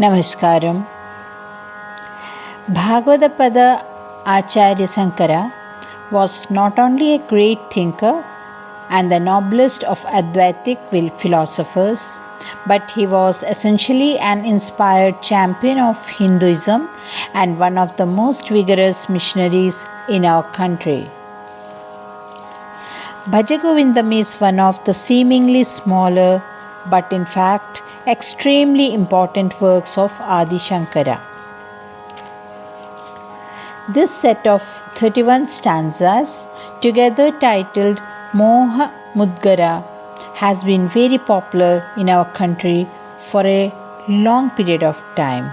Namaskaram. Bhagavapada Acharya Sankara was not only a great thinker and the noblest of Advaitic philosophers, but he was essentially an inspired champion of Hinduism and one of the most vigorous missionaries in our country. Bhajagovindam is one of the seemingly smaller, but in fact extremely important works of Adi Shankara. This set of 31 stanzas, together titled Moha Mudgara, has been very popular in our country for a long period of time.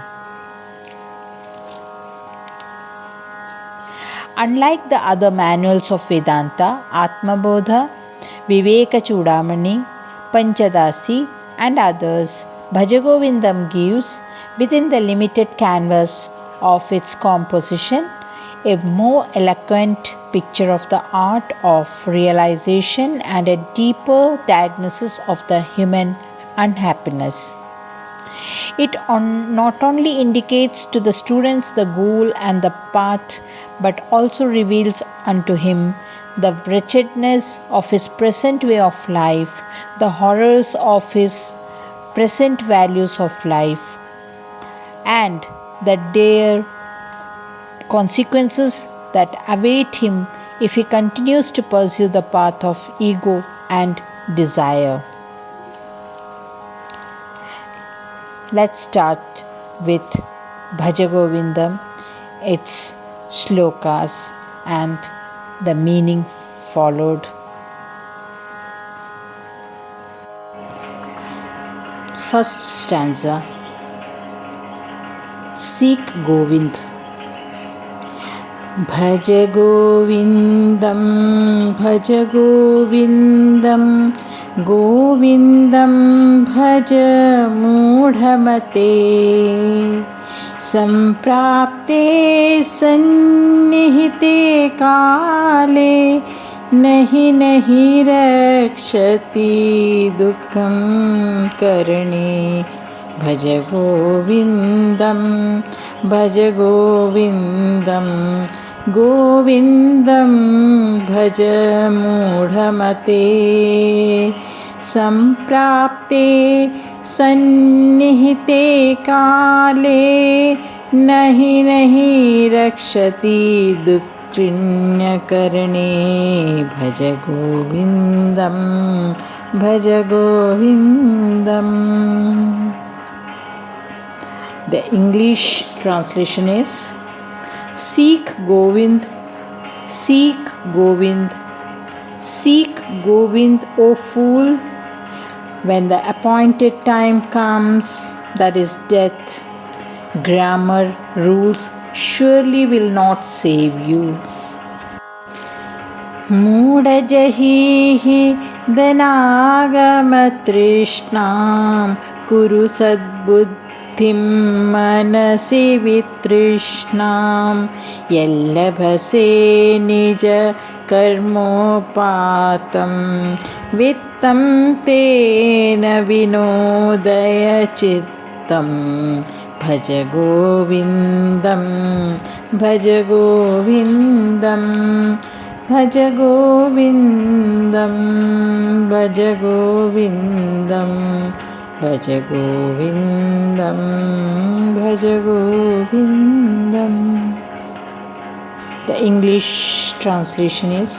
Unlike the other manuals of Vedanta, Atmabodha, Viveka Chudamani, Panchadasi, and others, Bhajagovindam gives, within the limited canvas of its composition, a more eloquent picture of the art of realization and a deeper diagnosis of the human unhappiness. It not only indicates to the students the goal and the path, but also reveals unto him the wretchedness of his present way of life, the horrors of his present values of life, and the dire consequences that await him if he continues to pursue the path of ego and desire. Let's start with Bhajagovindam, its shlokas, and the meaning followed. First stanza. Seek Govind. Bhaj Govindam, Bhaj Govindam, Govindam Bhaj Mudhamate, Samprapte Sannihite Kale, Nahi nahi rakshati dukkam karne. Bhaj Govindam, Bhaj Govindam, Govindam Bhaj Mudhamate, Samprapte Sannihite Kale, Nahi nahi rakshati dukkrinya karne. Bhaj Govindam, Bhaj Govindam. The English translation is: Seek Govind, seek Govind, seek Govind, O fool. When the appointed time comes, that is death, grammar rules surely will not save you. Mudajahihi danagamatrishnam kuru sadbuddhim manasi vitrishnam yallabhase nija karmopatam vittam tena vinodaya chittam. Bhaj Govindam, Bhaj Govindam, Bhaj Govindam, Bhaj Govindam, Bhaj Govindam, Bhaj Govindam. The English translation is: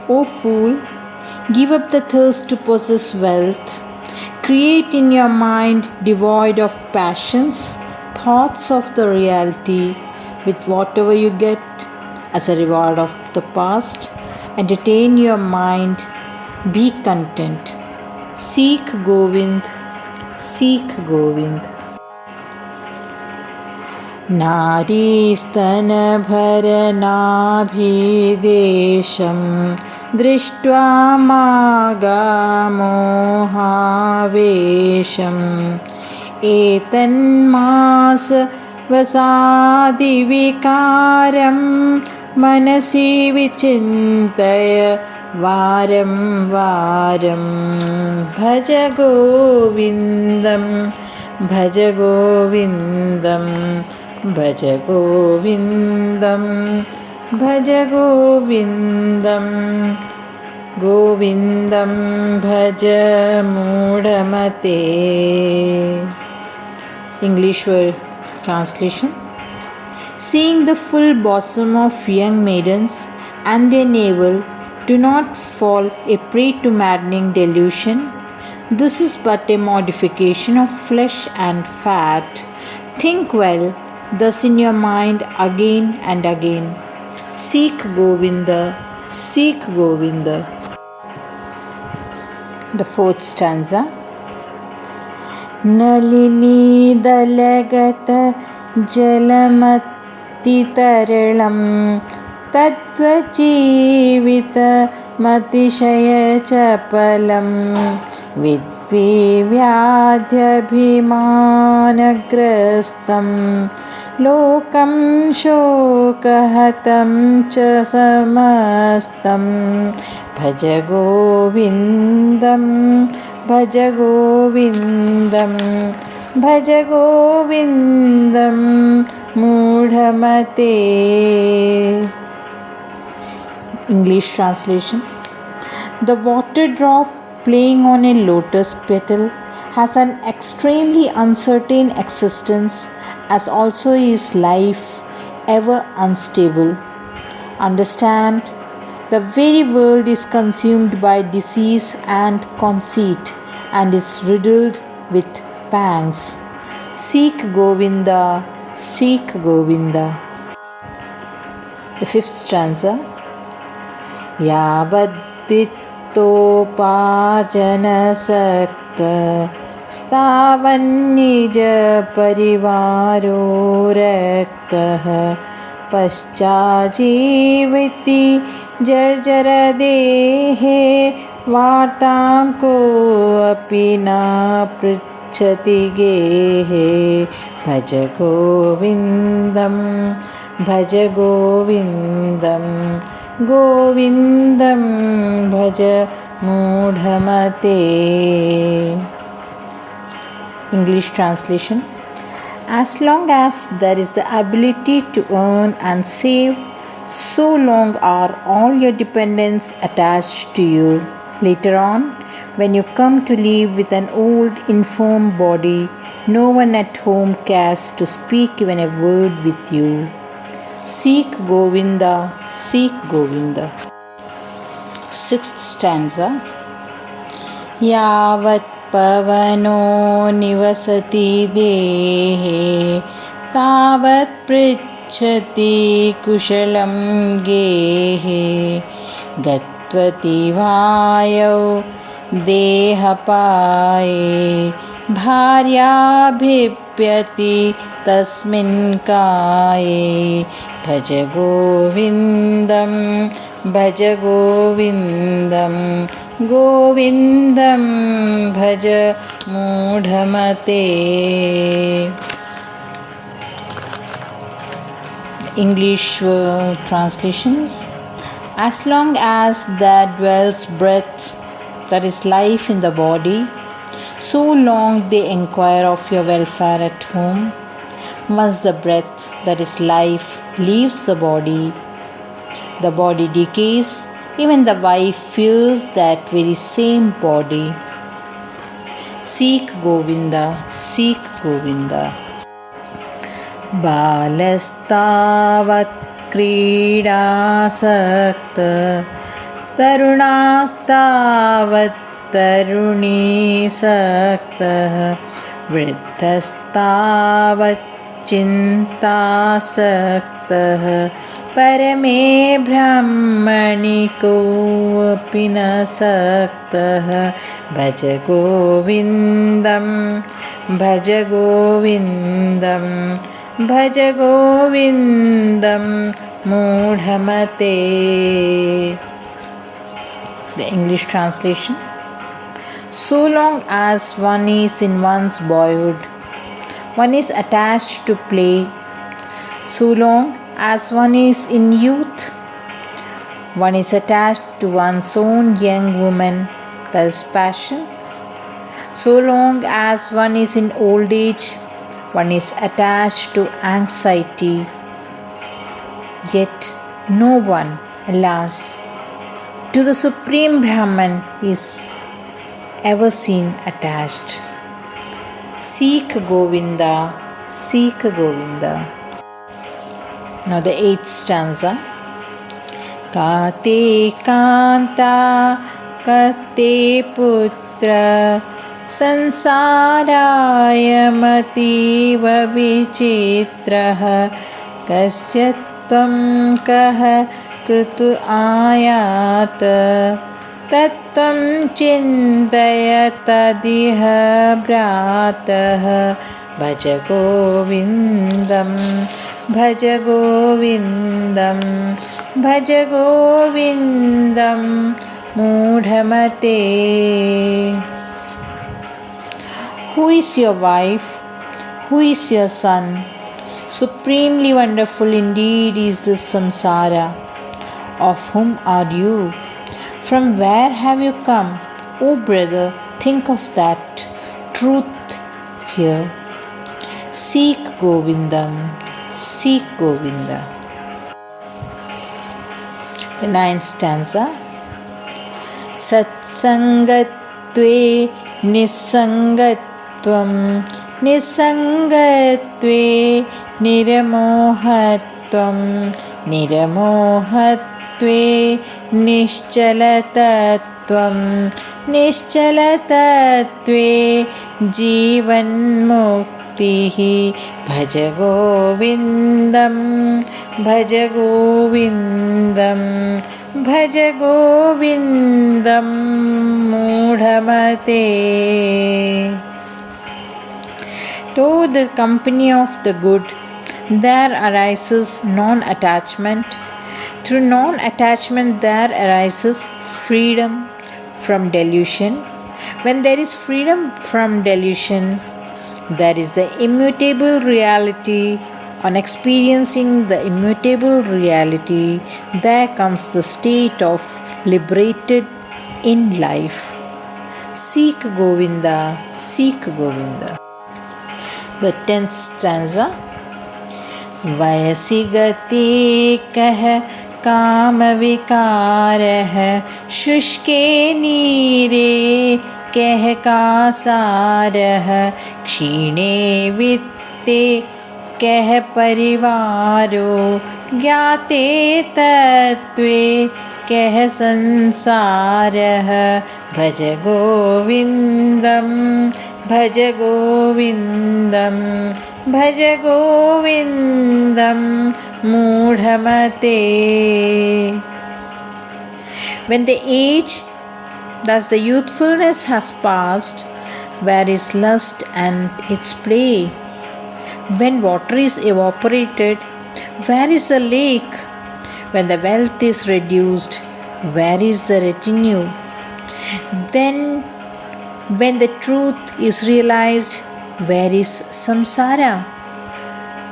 O fool, give up the thirst to possess wealth. Create in your mind, devoid of passions, thoughts of the reality with whatever you get as a reward of the past. Entertain your mind, be content. Seek Govind, seek Govind. नारीस्तनभरनाभिदेशं दृष्ट्वा मागामोहावेशम् एतन्मास वसादिविकारं मनसि विचिन्तय वारं वारं. भज गोविन्दं भज गोविन्दं भज गोविन्दं भज गोविन्दं गोविन्दं भज मूढमते. English word translation. Seeing the full bosom of young maidens and their navel, do not fall a prey to maddening delusion. This is but a modification of flesh and fat. Think well, thus in your mind again and again. Seek Govinda, seek Govinda. The fourth stanza. Nalini dalagata jalamati-taralam तद्वजीवितमतिशयचपलं विद्विव्याध्यभिमानग्रस्तं लोकं शोकहतं च समस्तं भज गोविन्दं भज गोविन्दं भज गोविन्दं मूढमते. English translation. The water drop playing on a lotus petal has an extremely uncertain existence, as also is life, ever unstable. Understand, the very world is consumed by disease and conceit and is riddled with pangs. Seek Govinda, seek Govinda. The fifth stanza. यावद्वित्तोपाजनसक्त स्थावन्निजपरिवारो रक्तः पश्चाजीविति जर्जरदेहे वार्तां कोऽपि न पृच्छति गेहे भज गोविन्दं भज गोविन्दं गोविन्दं भज मूढमते. English translation. As long as there is the ability to earn and save, so long are all your dependents attached to you. Later on, when you come to live with an old, infirm body, no one at home cares to speak even a word with you. Seek Govinda, seek Govinda. Sixth stanza. Yavat pavano nivasati dehe tavat pritchati kushalam gehe gatvati vayau dehapaye bharyabhipyati tasmin kaye भज गोविन्दं भज गोविन्दं गोविन्दं भज मूढमते. English translations. As long as there dwells breath, that is life in the body, so long they inquire of your welfare at home. Once the breath, that is life, leaves the body decays, even the wife feels that very same body. Seek Govinda, seek Govinda. Balastavat क्रीडासक्ता तरुणास्तावत् तरुणीसक्तः वृद्धस्तावत् चिन्तासक्तः परमे ब्रह्मणि कोऽपि न सक्तः भज गोविन्दं भज गोविन्दं भज गोविन्दं मूढमते. The English translation. So long as one is in one's boyhood, one is attached to play. So long as one is in youth, one is attached to one's own young woman, thus passion. So long as one is in old age, one is attached to anxiety, yet no one, alas, to the Supreme Brahman is ever seen attached. Seek Govinda, seek Govinda. Now the 8th stanza. Kate Kanta Kate Putra Sansaraya Mativa Vichitraha Kasya Tvam Kaha Krutu Ayata Tattvam Chindaya Tadiha Brataha Bhaja Govindam Bhaja Govindam Bhaja Govindam Mudhamate. Who is your wife? Who is your son? Supremely wonderful indeed is this samsara. Of whom are you? From where have you come? O brother, think of that truth here. Seek Govindam, seek Govinda. The 9th stanza. Satsangatve nisangatvam nisangatve niramohatvam niramohatve nischalatatvam nischalatatve jivanmuktihi bhaja govindam bhaja govindam bhaja govindam mudhamate. To the company of the good there arises non-attachment. Through non-attachment there arises freedom from delusion. When there is freedom from delusion, there is the immutable reality. On experiencing the immutable reality, there comes the state of liberated in life. Seek Govinda, seek Govinda. The 10th stanza. Vayasi gati kah kama vikarah shushke neere keh kasarah kshine vitte कह परिवारो ज्ञाते तत्वे कह संसारः भज गोविन्दं भज गोविन्दं भज गोविन्दं मूढमते. When the age, thus the youthfulness has passed, where is lust and its play? When water is evaporated, where is the lake? When the wealth is reduced, where is the retinue? Then, when the truth is realized, where is samsara?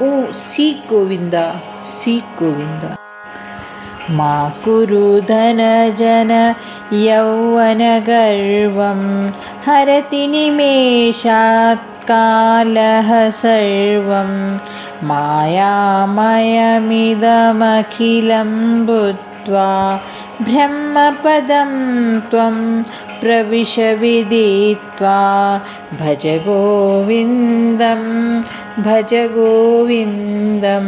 Oh, seek Govinda, seek Govinda. Ma kuru dhana jana yauvana garvam harati nimeshat कालः सर्वं मायामयमिदमखिलं बुद्ध्वा ब्रह्मपदं त्वं प्रविश विदित्वा भज गोविन्दं भज गोविन्दं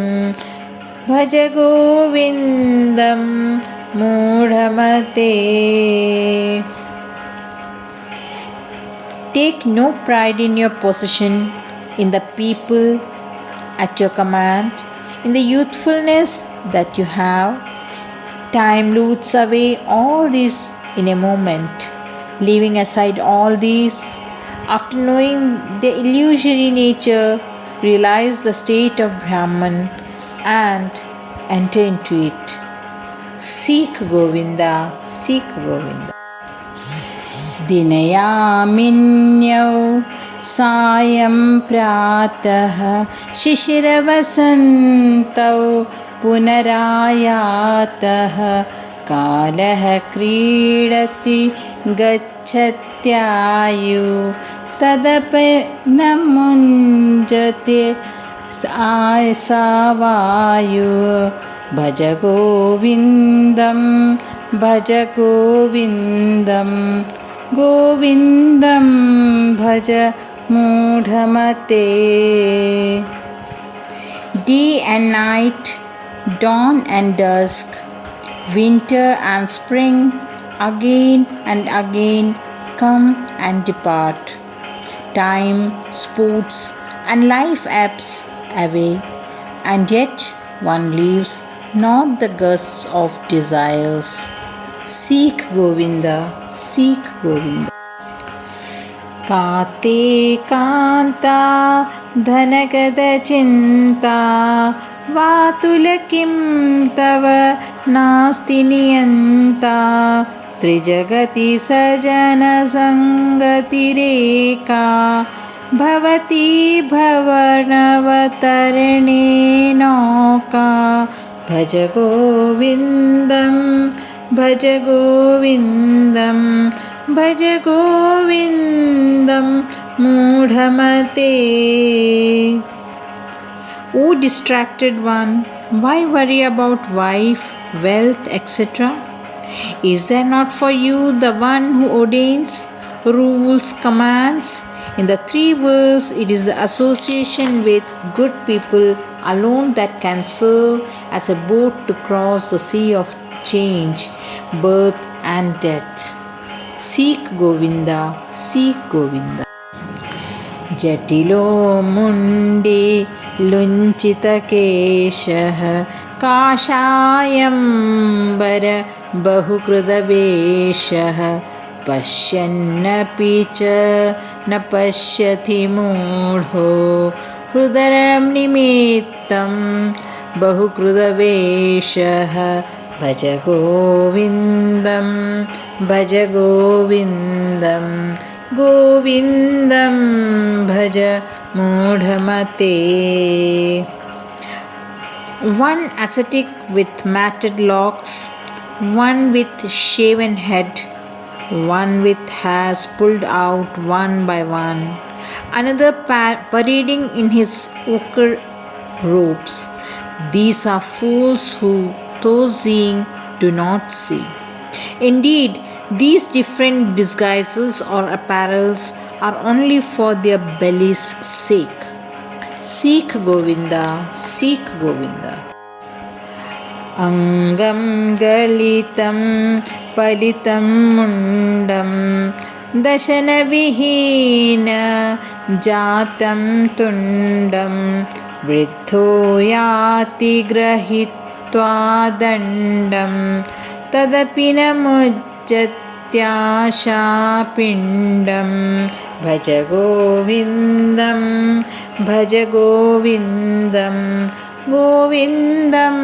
भज गोविन्दं मूढमते. Take no pride in your possession, in the people at your command, in the youthfulness that you have. Time loots away all this in a moment. Leaving aside all these, after knowing the illusory nature, realize the state of Brahman and enter into it. Seek Govinda, seek Govinda. दिनयामिन्यौ सायं प्रातः शिशिरवसन्तौ पुनरायातः कालः क्रीडति गच्छत्यायु तदपि न मुञ्चते सा वायुः भज गोविन्दं भज गोविन्दं गोविन्दं भज मूढमते. Day and night, dawn and dusk, winter and spring, again and again come and depart. Time, sports, and life ebbs away, and yet one leaves not the gusts of desires. Seek Govinda, seek Govinda. काते कान्ता धनगदचिन्ता वातुलकिं तव नास्ति नियन्ता. त्रिजगति सजनसङ्गतिरेका भवती भवनवतरणे नौका. भज गोविन्दं भज गोविन्दं भज गोविन्दं मूढमते. O distracted one, why worry about wife, wealth, etc.? Is there not for you the one who ordains, rules, commands? In the three worlds, it is the association with good people alone that can serve as a boat to cross the sea of change, birth and death. Seek Govinda, seek Govinda. Jatilo mundi lunchitakeshah काषायम्बर बहुकृतवेषः पश्यन्नपि च न पश्यति मूढो हृदयं निमित्तं बहुकृतवेषः. भज गोविन्दं भज गोविन्दं गोविन्दं भज मूढमते. One ascetic with matted locks, one with shaven head, one with hairs pulled out one by one, another parading in his ochre robes. These are fools who, though seeing, do not see. Indeed, these different disguises or apparels are only for their belly's sake. Seek Govinda, seek Govinda. Angam galitam palitam mundam dashana vihina jatam tundam vriddho yati grahitva dandam tadapi na mujjatyasha pindam. भज गोविन्दं भज गोविन्दं गोविन्दं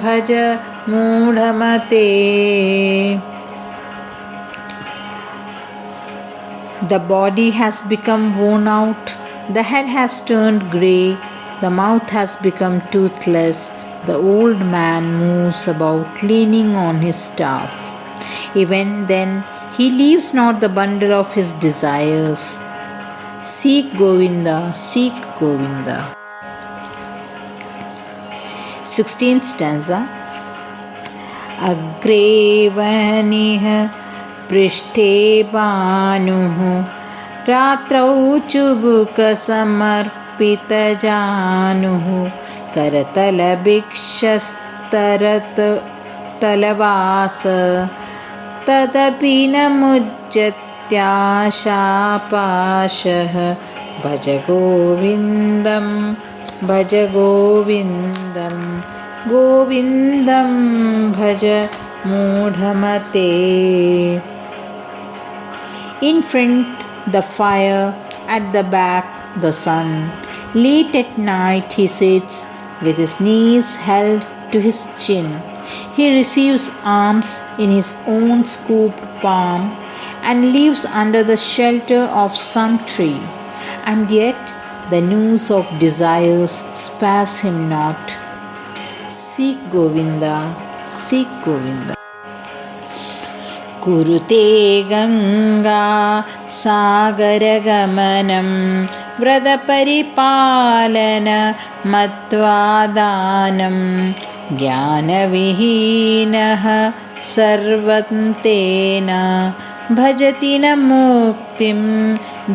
भज मूढमते. The body has become worn out, the head has turned grey, the mouth has become toothless, the old man moves about leaning on his staff. Even then, he leaves not the bundle of his desires. Seek Govinda, seek Govinda. 16th stanza. Agre vaniha prishte banuh ratrau chubuka samarpita januh karatala bhikshastarat talavasa तदपि न मुज्जत्याशापाशः. भज गोविन्दं भज गोविन्दं गोविन्दं भज मूढमते. In front the fire, at the back the sun. Late at night he sits with his knees held to his chin. He receives alms in his own scooped palm and lives under the shelter of some tree. And yet the news of desires spares him not. Seek Govinda, seek Govinda. कुरुते गङ्गा सागरगमनं व्रतपरिपालनमत्वादानं ज्ञानविहीनः सर्वं तेन भजति न मुक्तिं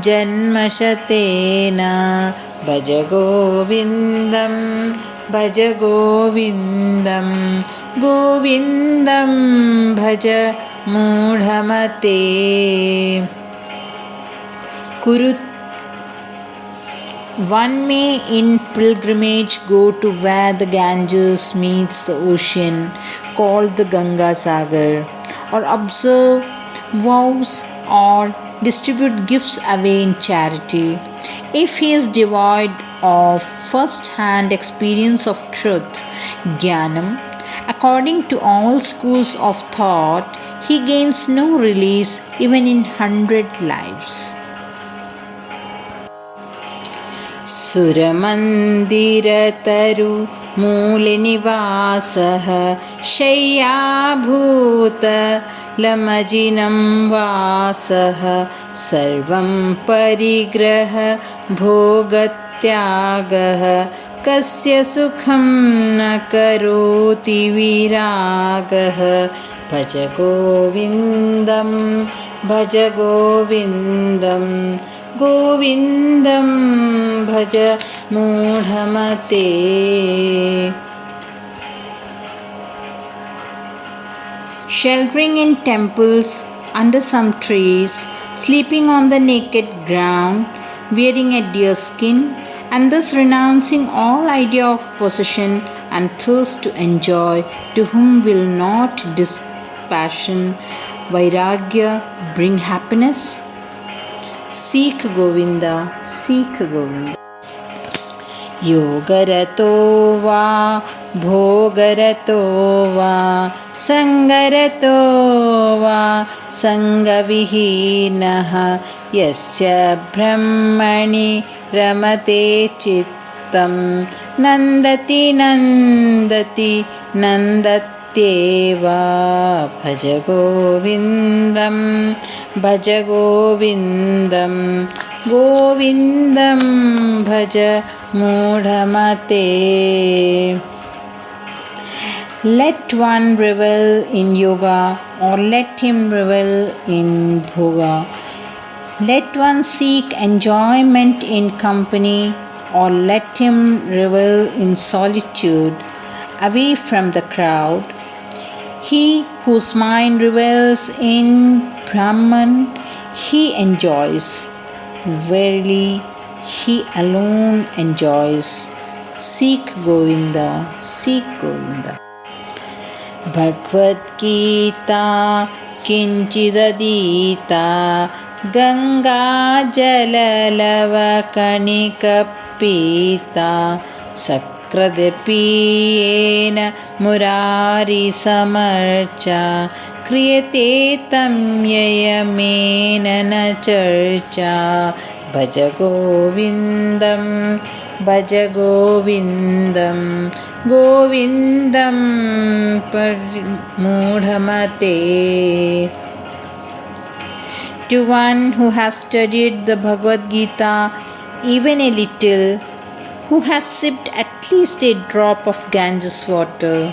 जन्मशतेन भज गोविन्दं भज गोविन्दं गोविन्दं भज मूढमते One may in pilgrimage go to where the Ganges meets the ocean called the Ganga Sagar, or observe vows or distribute gifts away in charity. If he is devoid of first-hand experience of truth, Jnanam, according to all schools of thought, he gains no release even in 100 lives. सुरमन्दिरतरु मूलनिवासः शय्याभूतलमजिनं वासः सर्वं परिग्रह भोगत्यागः कस्य सुखं न करोति विरागः भज गोविन्दं भज गोविन्दं गोविन्दं भज मूढमते Sheltering in temples under some trees, sleeping on the naked ground, wearing a deer skin, and thus renouncing all idea of possession and thirst to enjoy, to whom will not dispassion, vairagya bring happiness? Seek Govinda, seek Govinda. योगरतो वा भोगरतो वा सङ्गरतो वा सङ्गविहीनः यस्य ब्रह्मणि रमते चित्तं नन्दति नन्दति नन्दत्येव भज गोविन्दं भज गोविन्दं गोविन्दं भज मूढमते Let one revel in yoga or let him revel in bhoga. Let one seek enjoyment in company or let him revel in solitude, away from the crowd. He whose mind revels in Brahman, he enjoys. Verily, he alone enjoys. Seek Govinda, seek Govinda. Bhagavad Gita किञ्चिदधीता Ganga जललवकणिकपीता सकृदपीयेन मुरारिसमर्चा क्रियते तं ययमेन न चर्चा भज गोविन्दं भज गोविन्दं गोविन्दं मूढमते. To one who has studied the Bhagavad Gita even a little, who has sipped at least a drop of Ganges water,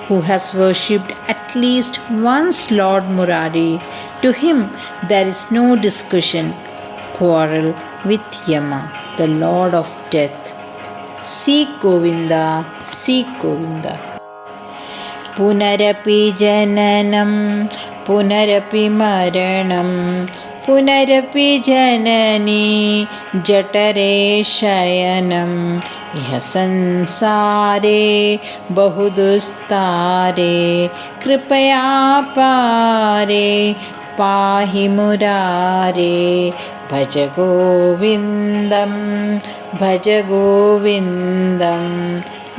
who has worshipped at least once Lord Murari, to him there is no discussion, quarrel with Yama, the Lord of Death. Seek Govinda, seek Govinda. Punarapi jananam, punarapi maranam, punarapi janani jatare shayanam. Iha sansare bahudustare kripaya pare pahi murare भज गोविन्दं भज गोविन्दं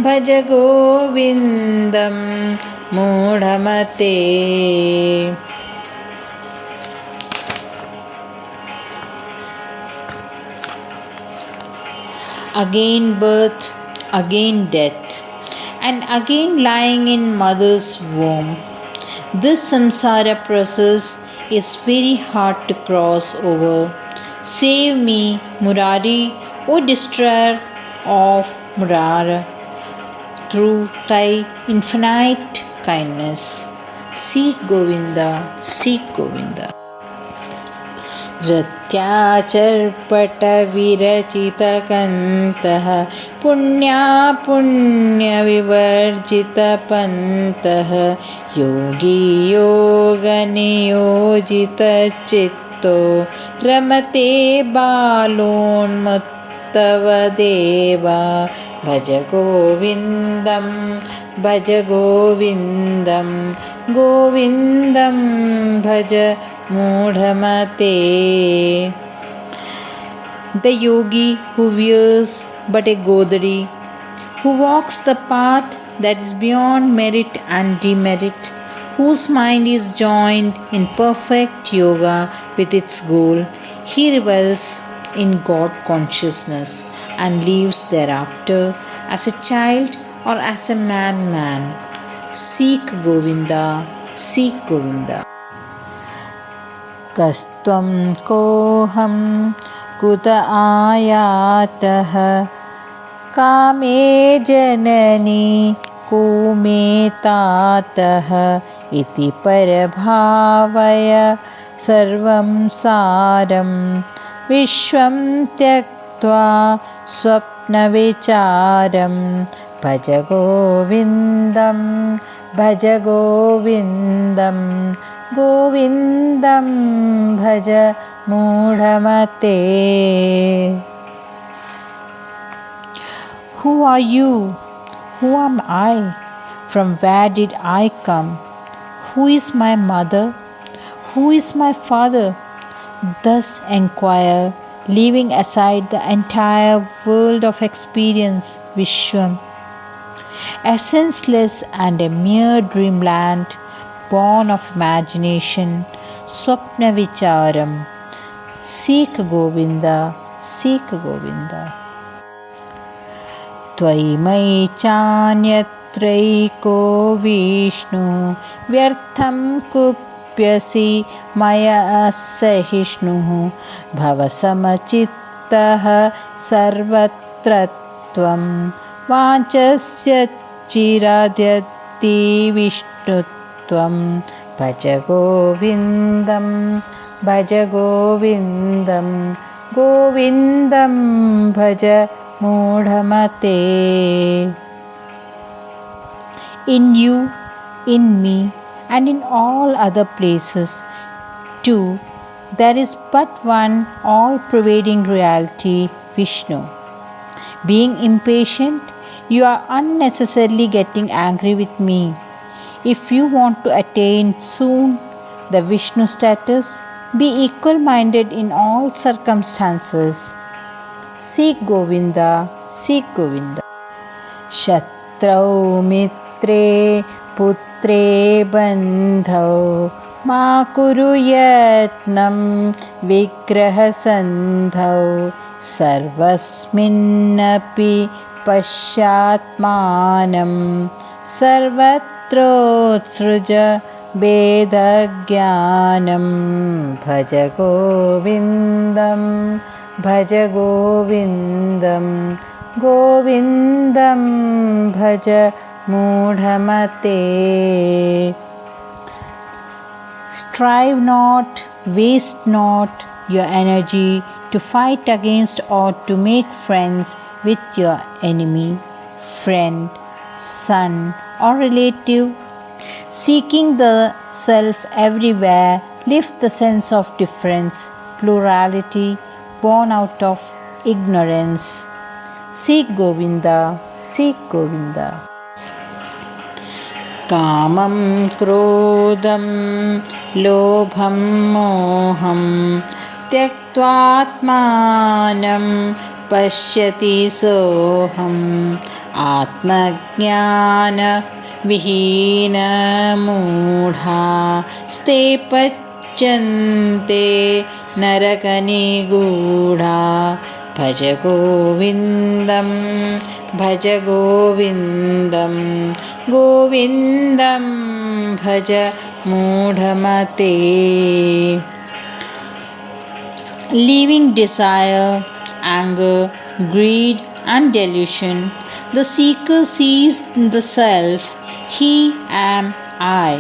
भज गोविन्दं मूढमते. Again birth, again death, and again lying in mother's womb. This samsara process is very hard to cross over. Save me, Murari, O destroyer of Murara, through thy infinite kindness. Seek Govinda, seek Govinda. रत्याचर्पटविरचितकन्तः पुण्यविवर्जितपन्तः योगी योगनियोजितचित्तो रमते बालोन्मुत्तवदेवा भज गोविन्दं भज गोविन्दं गोविन्दं भज मूढमते. The yogi who wears but a godari, who walks the path that is beyond merit and demerit, whose mind is joined in perfect yoga with its goal, he revels in God consciousness and lives thereafter as a child or as a man. Seek Govinda, seek Govinda. कस्त्वं कोऽहं कुत आयातः कामे जननी को मे तातः इति परभावय सर्वं सारं विश्वं त्यक्त्वा स्वप्नविचारं भज गोविन्दं भज गोविन्दं गोविन्दं भज मूढमते. Who are you? Who am I? From where did I come? Who is my mother? Who is my father? Thus enquire, leaving aside the entire world of experience, Vishwam, a senseless and a mere dreamland, born of imagination, Swapna Vicharam. Seek Govinda, seek Govinda. Tvai mai chanyatraiko Vishnu vyartham kupyasi maya asahishnuh bhavasamachittah sarvatratvam vanchasya chiradyati vishnutvam भज गोविन्दं भज गोविन्दं गोविन्दं भज मूढमते. In you, in me, and in all other places too, there is but one all-pervading reality, Vishnu. Being impatient, you are unnecessarily getting angry with me. If you want to attain soon the Vishnu status, be equal-minded in all circumstances. Seek Govinda, seek Govinda. Shatrau mitre putre bandhau ma kuru yatnam vigraha sandhau sarvasminnapi pashyatmanam सर्वत्रोत्सृज वेदज्ञानं भज गोविन्दं भज गोविन्दं गोविन्दं भज मूढमते. Strive not, waste not your energy to fight against or to make friends with your enemy, friend, son, or relative. Seeking the self everywhere, lift the sense of difference, plurality, born out of ignorance. Seek Govinda, seek Govinda. Kamam krodham lobham moham tyaktvatmanam pashyati soham आत्मज्ञान विहीन मूढ़ा स्ते पच्यन्ते नरकनिगूढ़ा भज गोविन्दं भज गोविन्दं गोविन्दं भज मूढमते. Leaving desire, anger, greed, and delusion, the seeker sees the self, he am I.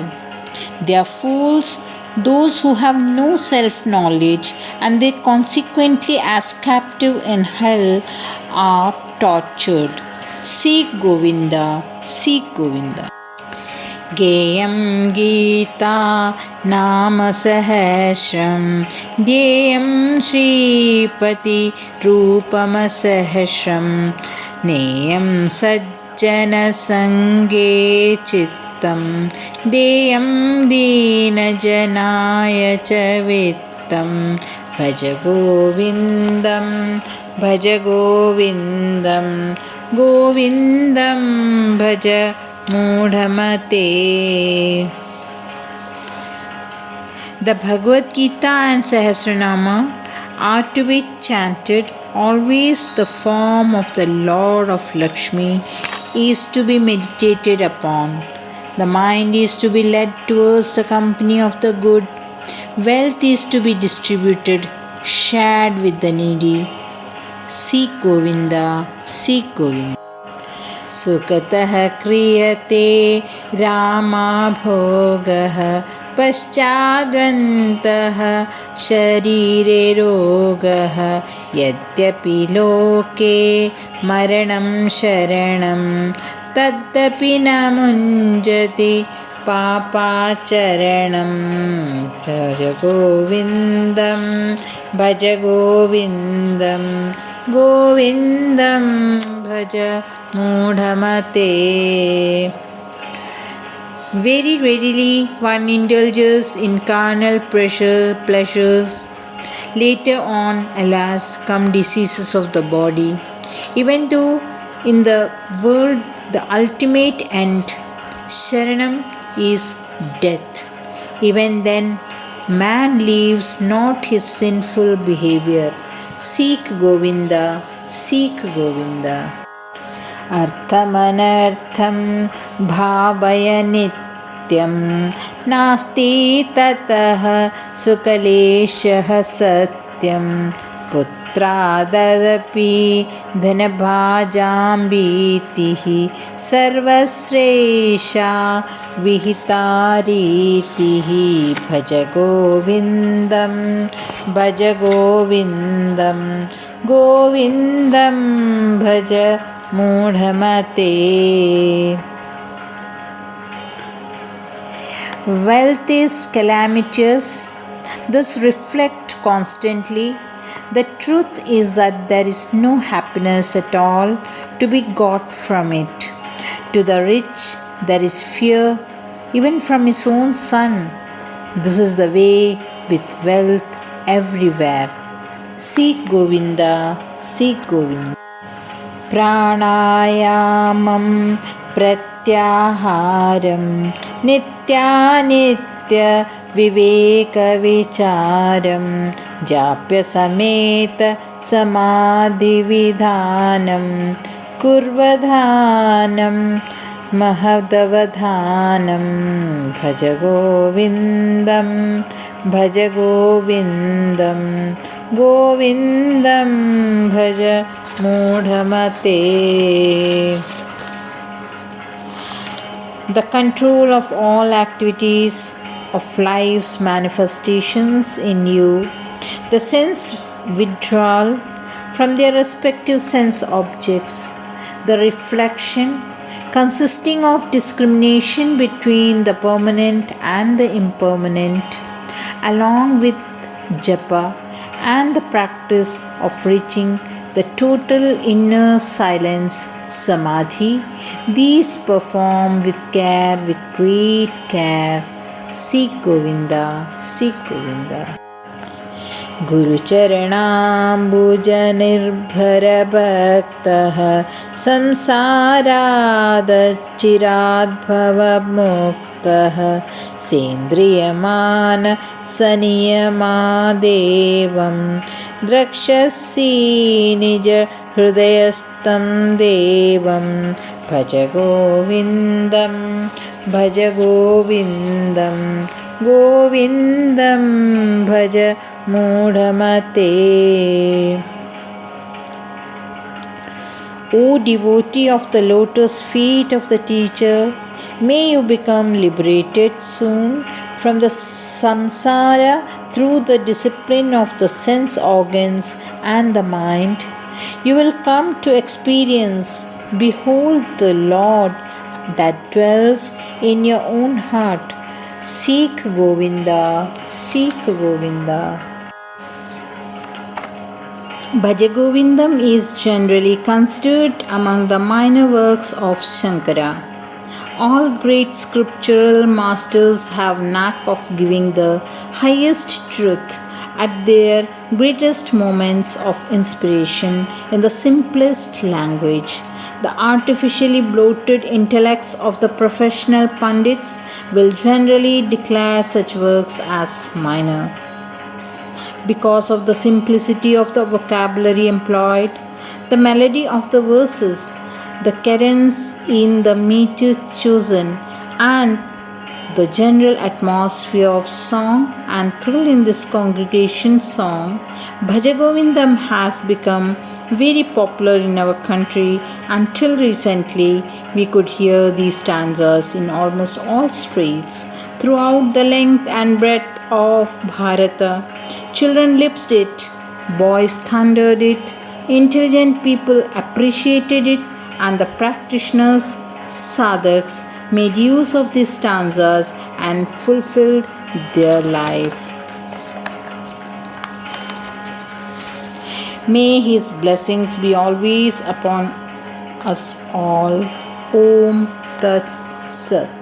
They are fools, those who have no self knowledge, and they consequently, as captive in hell, are tortured. Seek Govinda, seek Govinda. गेयं गीता नाम सहस्रं ध्येयं श्रीपति रूपमसहस्रं नेयं सज्जनसङ्गे चित्तं देयं दीनजनाय च वित्तं भज गोविन्दं भज गोविन्दं गोविन्दं भज मूढमते. The Bhagavad Gita and Sahasranama are to be chanted always. The form of the Lord of Lakshmi is to be meditated upon. The mind is to be led towards the company of the good. Wealth is to be distributed, shared with the needy. Seek Govinda, seek Govinda. सुखतः क्रियते रामाभोगः पश्चादन्तः शरीरे रोगः यद्यपि लोके मरणं शरणं तदपि न मुञ्जति पापाचरणं भज गोविन्दं भज गोविन्दं गोविन्दं भज मूढमते. Very readily one indulges in carnal pleasures. Later on, alas, come diseases of the body. Even though in the world the ultimate end, Sharanam, is death. Even then, man leaves not his sinful behavior. Seek Govinda, seek Govinda. अर्थमनर्थं भावय नित्यं नास्ति ततः सुकलेशः सत्यं पुत्रादपि धनभाजां भीतिः सर्वश्रेषा विहिता रीतिः भज गोविन्दं भज गोविन्दं गोविन्दं भज मूढमते. Wealth is calamitous, thus reflect constantly. The truth is that there is no happiness at all to be got from it. To the rich there is fear even from his own son. This is the way with wealth everywhere. Seek Govinda, seek Govinda. प्राणायामं प्रत्याहारं नित्यानित्य विवेकविचारं जाप्यसमेत समाधिविधानं कुर्वधानं महदवधानं भज गोविन्दं भज गोविन्दं गोविन्दं भज मूढमते. The control of all activities of life's manifestations in you, the sense withdrawal from their respective sense objects, the reflection consisting of discrimination between the permanent and the impermanent, along with japa and the practice of reaching the total inner silence, samadhi, these perform with care, with great care. Seek Govinda, seek Govinda. Guru Charanambujanirbhara bhaktah samsaradachirad-bhava muktah sendriyamana saniyamadevam द्रक्षसि निज हृदयस्थं देवं भज गोविन्दं भज गोविन्दं गोविन्दं भज मूढमते. O devotee of the lotus feet of the teacher, may you become liberated soon from the samsara through the discipline of the sense organs and the mind. You will come to experience, behold the Lord that dwells in your own heart. Seek Govinda, seek Govinda. Bhaja Govindam is generally considered among the minor works of Shankara. All great scriptural masters have knack of giving the highest truth at their greatest moments of inspiration in the simplest language. The artificially bloated intellects of the professional pundits will generally declare such works as minor. Because of the simplicity of the vocabulary employed, the melody of the verses, the cadence in the meter chosen, and the general atmosphere of song and thrill in this congregation song, Bhaja Govindam has become very popular in our country. Until recently, we could hear these stanzas in almost all streets throughout the length and breadth of Bharata. Children lisped it, boys thundered it, intelligent people appreciated it, and the practitioners, sadhaks, made use of these stanzas and fulfilled their life. May His blessings be always upon us all. Om Tat Sat.